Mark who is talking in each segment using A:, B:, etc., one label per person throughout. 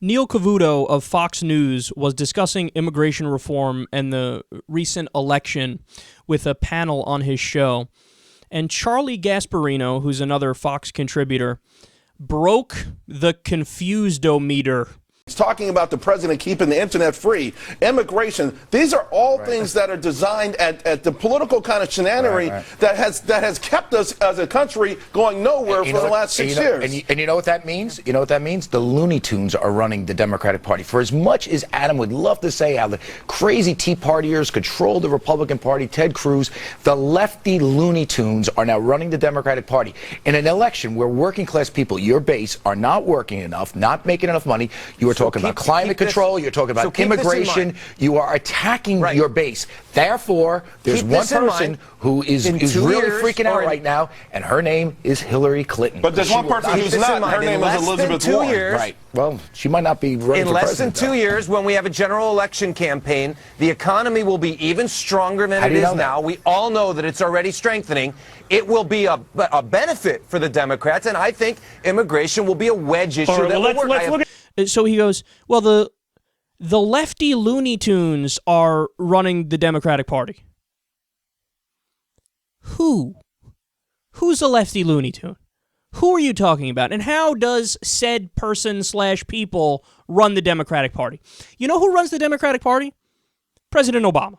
A: Neil Cavuto of Fox News was discussing immigration reform and the recent election with a panel on his show. And Charlie Gasparino, who's another Fox contributor, broke the confusedometer.
B: He's talking about the president keeping the internet free, immigration. These are all things that are designed at the political kind of shenanery that has kept us as a country going nowhere for the last 6 years.
C: And you know what that means? You know what that means? The Looney Tunes are running the Democratic Party. For as much as Adam would love to say how the crazy Tea Partiers control the Republican Party, Ted Cruz, the lefty Looney Tunes are now running the Democratic Party. In an election where working class people, your base, are not working enough, not making enough money, you are talking about climate control, you're talking about immigration, you are attacking your base. Therefore, there's one person who is really freaking out right now, and her name is Hillary Clinton.
B: But there's one person who's not, and her name is Elizabeth Warren.
C: Right. Well, she might not be running for president.
D: In less than 2 years, when we have a general election campaign, the economy will be even stronger than it is now. We all know that it's already strengthening. It will be a benefit for the Democrats, and I think immigration will be a wedge issue that will work.
A: So he goes, well, the lefty Looney Tunes are running the Democratic Party. Who? Who's the lefty Looney Tune? Who are you talking about? And how does said person/people run the Democratic Party? You know who runs the Democratic Party? President Obama.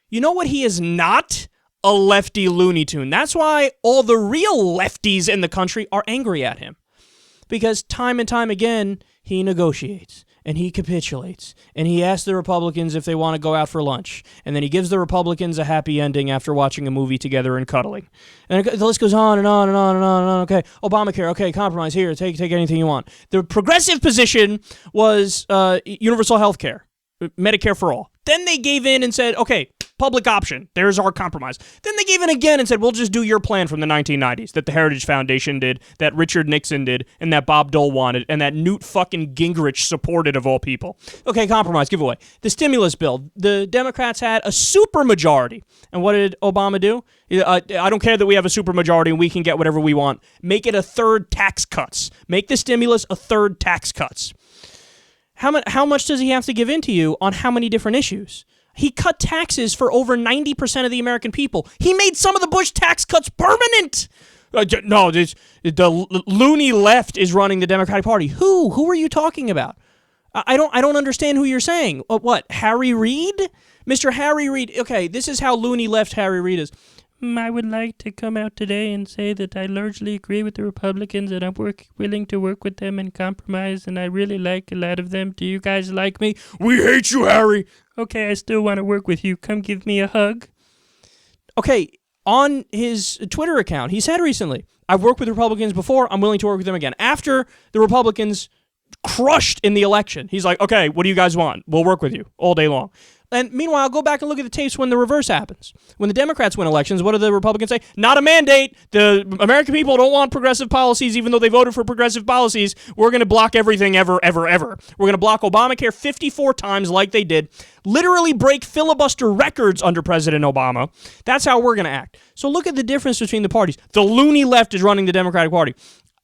A: You know what he is not? A lefty Looney Tune. That's why all the real lefties in the country are angry at him. Because time and time again, he negotiates, and he capitulates, and he asks the Republicans if they want to go out for lunch, and then he gives the Republicans a happy ending after watching a movie together and cuddling. And the list goes on and on and on and on and on. Okay, Obamacare, okay, compromise, here, take anything you want. The progressive position was universal health care, Medicare for all. Then they gave in and said, okay, public option. There's our compromise. Then they gave in again and said, we'll just do your plan from the 1990s that the Heritage Foundation did, that Richard Nixon did, and that Bob Dole wanted, and that Newt fucking Gingrich supported of all people. Okay, compromise, giveaway. The stimulus bill, the Democrats had a supermajority. And what did Obama do? I don't care that we have a supermajority and we can get whatever we want. Make it a third tax cuts. Make the stimulus a third tax cuts. How much does he have to give in to you on how many different issues? He cut taxes for over 90% of the American people. He made some of the Bush tax cuts permanent. No, the loony left is running the Democratic Party. Who are you talking about? I don't understand who you're saying. What, Harry Reid? Mr. Harry Reid. Okay, this is how loony left Harry Reid is. I would like to come out today and say that I largely agree with the Republicans and I'm willing to work with them and compromise, and I really like a lot of them. Do you guys like me? We hate you, Harry. Okay, I still want to work with you. Come give me a hug. Okay, on his Twitter account, he said recently, I've worked with Republicans before. I'm willing to work with them again. After the Republicans crushed in the election, he's like, okay, what do you guys want? We'll work with you all day long. And meanwhile, go back and look at the tapes when the reverse happens. When the Democrats win elections, what do the Republicans say? Not a mandate. The American people don't want progressive policies, even though they voted for progressive policies. We're going to block everything ever. We're going to block Obamacare 54 times like they did. Literally break filibuster records under President Obama. That's how we're going to act. So look at the difference between the parties. The loony left is running the Democratic Party.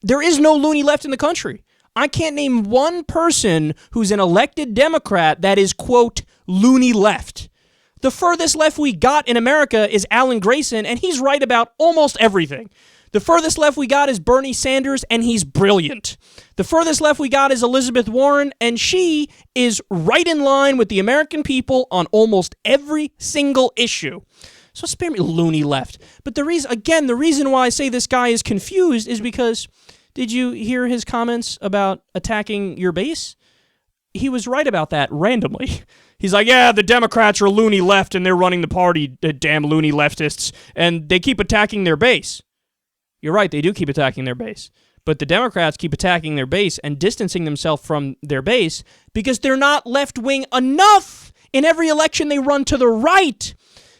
A: There is no loony left in the country. I can't name one person who's an elected Democrat that is, quote, loony left. The furthest left we got in America is Alan Grayson, and he's right about almost everything. The furthest left we got is Bernie Sanders, and he's brilliant. The furthest left we got is Elizabeth Warren, and she is right in line with the American people on almost every single issue. So spare me loony left. But the reason why I say this guy is confused is because, did you hear his comments about attacking your base? He was right about that randomly. He's like, yeah, the Democrats are loony left and they're running the party, the damn loony leftists, and they keep attacking their base. You're right, they do keep attacking their base. But the Democrats keep attacking their base and distancing themselves from their base because they're not left-wing enough. In every election, they run to the right.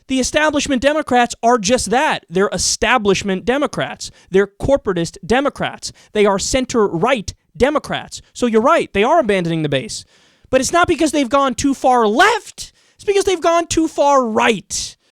A: The establishment Democrats are just that. They're establishment Democrats. They're corporatist Democrats. They are center-right Democrats. So you're right, they are abandoning the base. But it's not because they've gone too far left. It's because they've gone too far right.